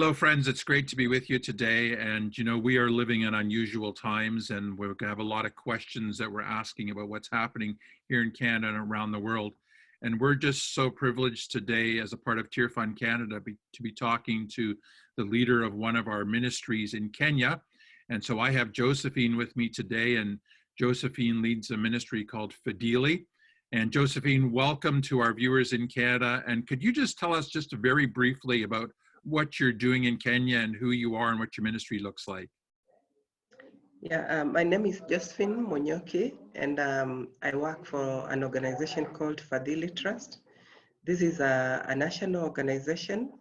Hello, friends. It's great to be with you today. And, you know, we are living in unusual times, and we're going to have a lot of questions that we're asking about what's happening here in Canada and around the world. And we're just so privileged today as a part of Tear Fund Canada to be talking to the leader of one of our ministries in Kenya. And so I have Josephine with me today, and Josephine leads a ministry called Fadhili. And Josephine, welcome to our viewers in Canada. And could you just tell us just very briefly about what you're doing in Kenya and who you are and what your ministry looks like? Yeah, my name is Josephine Monyoki, and I work for an organization called Fadhili Trust. This is a national organization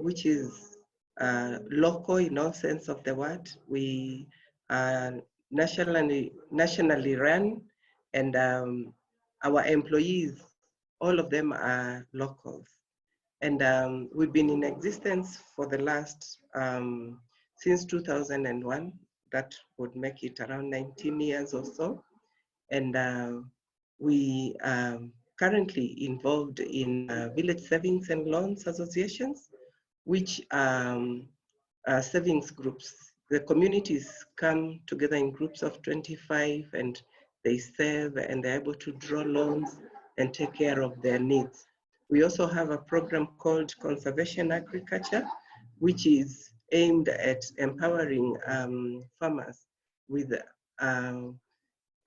which is local in all sense of the word. We are nationally run, and our employees, all of them are locals. And we've been in existence for the last, since 2001, that would make it around 19 years or so. And we are currently involved in village savings and loans associations, which are savings groups. The communities come together in groups of 25 and they save and they're able to draw loans and take care of their needs. We also have a program called Conservation Agriculture, which is aimed at empowering farmers with an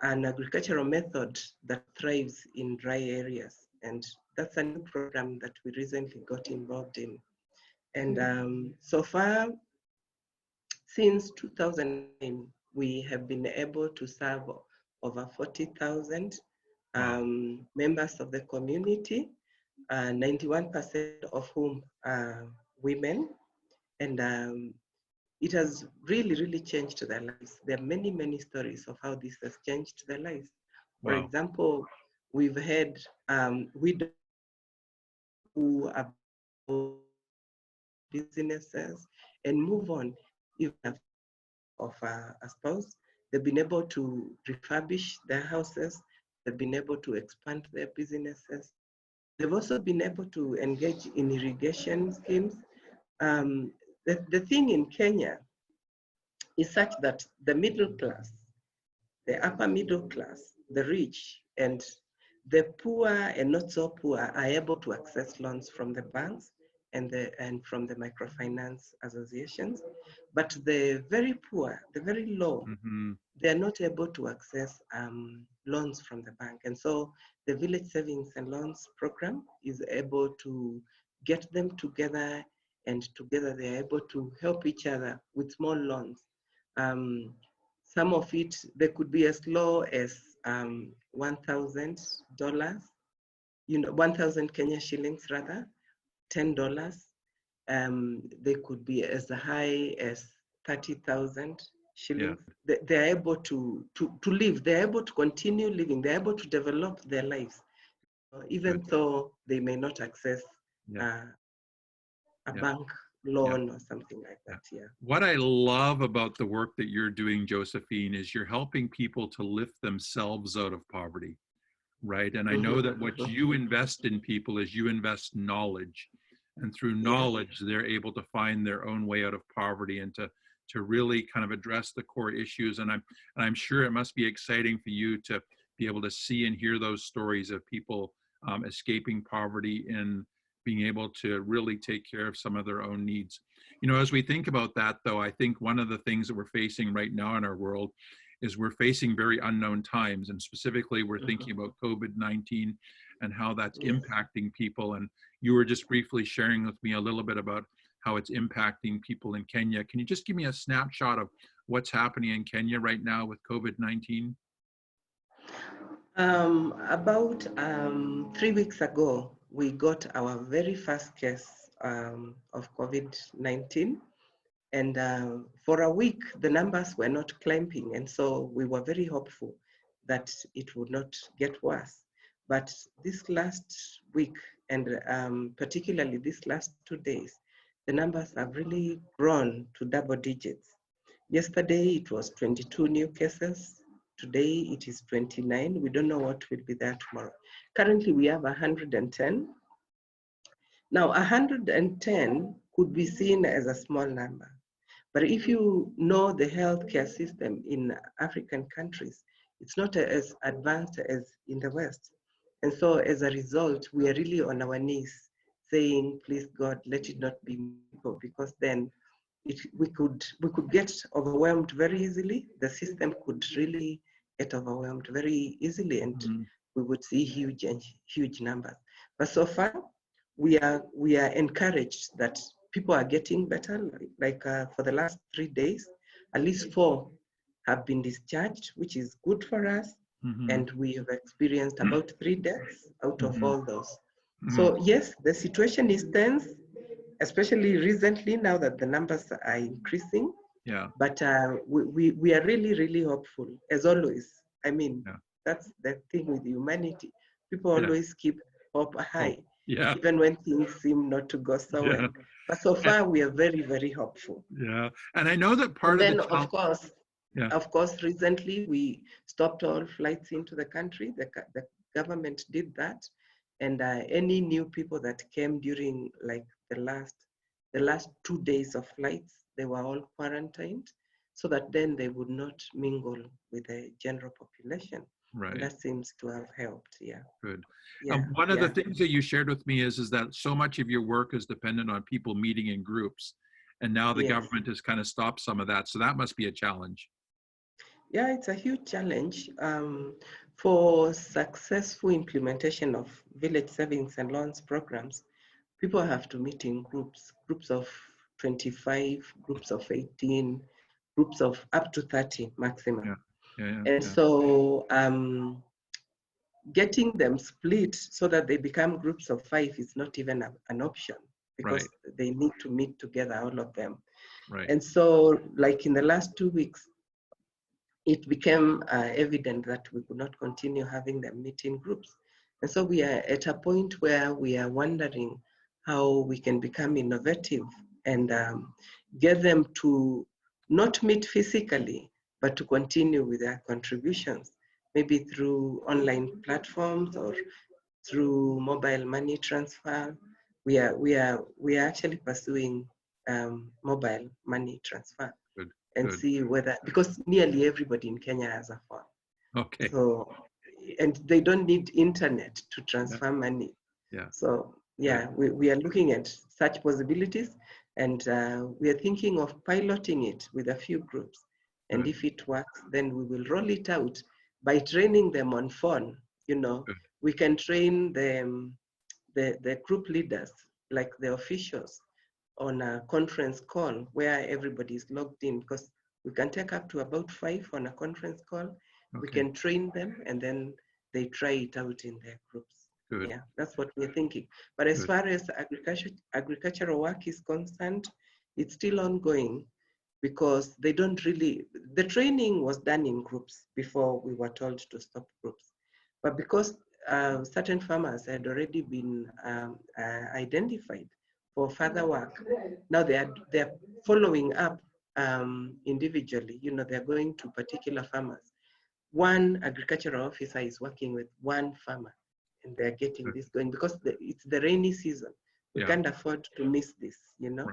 agricultural method that thrives in dry areas. And that's a new program that we recently got involved in. And so far, since 2009, we have been able to serve over 40,000 members of the community, 91% of whom are women. And it has really changed their lives. There are many stories of how this has changed their lives. For example, we've had widows who have businesses and move on even of a spouse. They've been able to refurbish their houses. They've been able to expand their businesses. They've also been able to engage in irrigation schemes. The thing in Kenya is such that the middle class, the upper middle class, the rich, and the poor and not so poor are able to access loans from the banks and from the microfinance associations. But the very poor, the very low, they're not able to access loans from the bank. And so the Village Savings and Loans Program is able to get them together, and together they're able to help each other with small loans. Some of it, they could be as low as $1,000, 1,000 Kenya shillings rather, $10. They could be as high as 30,000 shillings. Yeah. They're able to live, they're able to continue living, they're able to develop their lives, even though they may not access a bank loan or something like that. What I love about the work that you're doing, Josephine, is you're helping people to lift themselves out of poverty, right? And I know that what you invest in people is you invest knowledge, and through knowledge they're able to find their own way out of poverty and to really kind of address the core issues. And I'm sure it must be exciting for you to be able to see and hear those stories of people escaping poverty and being able to really take care of some of their own needs. You know, as we think about that, though, I think one of the things that we're facing right now in our world is we're facing very unknown times. And specifically, we're thinking about COVID-19 and how that's impacting people. And you were just briefly sharing with me a little bit about how it's impacting people in Kenya. Can you just give me a snapshot of what's happening in Kenya right now with COVID-19? About 3 weeks ago, we got our very first case of COVID-19. And for a week, the numbers were not climbing. And so we were very hopeful that it would not get worse. But this last week, and particularly these last 2 days, the numbers have really grown to double digits. Yesterday, it was 22 new cases. Today, it is 29. We don't know what will be there tomorrow. Currently, we have 110. Now, 110 could be seen as a small number. But if you know the healthcare system in African countries, it's not as advanced as in the West. And so as a result, we are really on our knees saying, please God, let it not be people, because then we could get overwhelmed very easily. The system could really get overwhelmed very easily, and we would see huge numbers. But so far, we are encouraged that people are getting better. Like for the last 3 days, at least 4 have been discharged, which is good for us. And we have experienced about 3 deaths out of all those. So yes, the situation is tense, especially recently now that the numbers are increasing. Yeah. But we are really hopeful, as always. I mean, that's the thing with humanity. People always keep hope high, even when things seem not to go so well. But so far, we are very hopeful. Yeah, and I know that part and of then, the of course, recently we stopped all flights into the country. The government did that, and any new people that came during like the last 2 days of flights, they were all quarantined, so that then they would not mingle with the general population. Right. And that seems to have helped. Yeah. Good. Yeah. One of the things that you shared with me is that so much of your work is dependent on people meeting in groups, and now the government has kind of stopped some of that. So that must be a challenge. Yeah, it's a huge challenge. For successful implementation of village savings and loans programs, people have to meet in groups of 25, groups of 18, groups of up to 30 maximum. And so getting them split so that they become groups of 5 is not even an option, because they need to meet together, all of them. And so like in the last 2 weeks, it became evident that we could not continue having them meet in groups. And so we are at a point where we are wondering how we can become innovative and get them to not meet physically, but to continue with their contributions, maybe through online platforms or through mobile money transfer. We are actually pursuing mobile money transfer. And see whether, because nearly everybody in Kenya has a phone. Okay. So, and they don't need internet to transfer money. Yeah. So yeah, we are looking at such possibilities, and we are thinking of piloting it with a few groups. And if it works, then we will roll it out by training them on phone. You know, we can train them, the group leaders, like the officials, on a conference call where everybody is logged in, because we can take up to about 5 on a conference call. We can train them, and then they try it out in their groups. Yeah, that's what we're thinking. But as far as agricultural work is concerned, it's still ongoing, because they don't really, the training was done in groups before we were told to stop groups. But because certain farmers had already been identified for further work, now they're following up individually. You know, they're going to particular farmers. One agricultural officer is working with one farmer, and they're getting this going, because it's the rainy season. We can't afford to miss this, you know?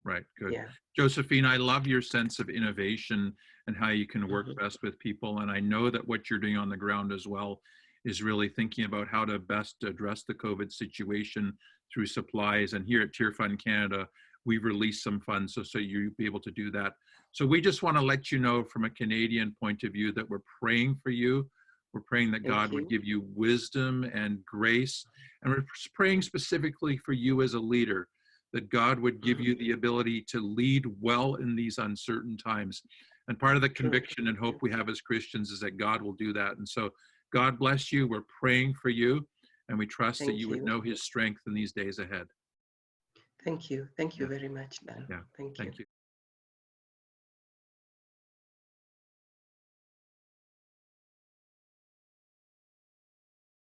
Right, good. Yeah. Josephine, I love your sense of innovation and how you can work best with people. And I know that what you're doing on the ground as well is really thinking about how to best address the COVID situation through supplies. And here at Tier Fund Canada, we've released some funds so you'll be able to do that. So we just want to let you know from a Canadian point of view that we're praying for you. We're praying that God would give you wisdom and grace. And we're praying specifically for you as a leader, that God would give you the ability to lead well in these uncertain times. And part of the conviction and hope we have as Christians is that God will do that. And so God bless you. We're praying for you, and we trust that you would know his strength in these days ahead. Thank you. Thank you very much, Dan. Yeah. Thank you.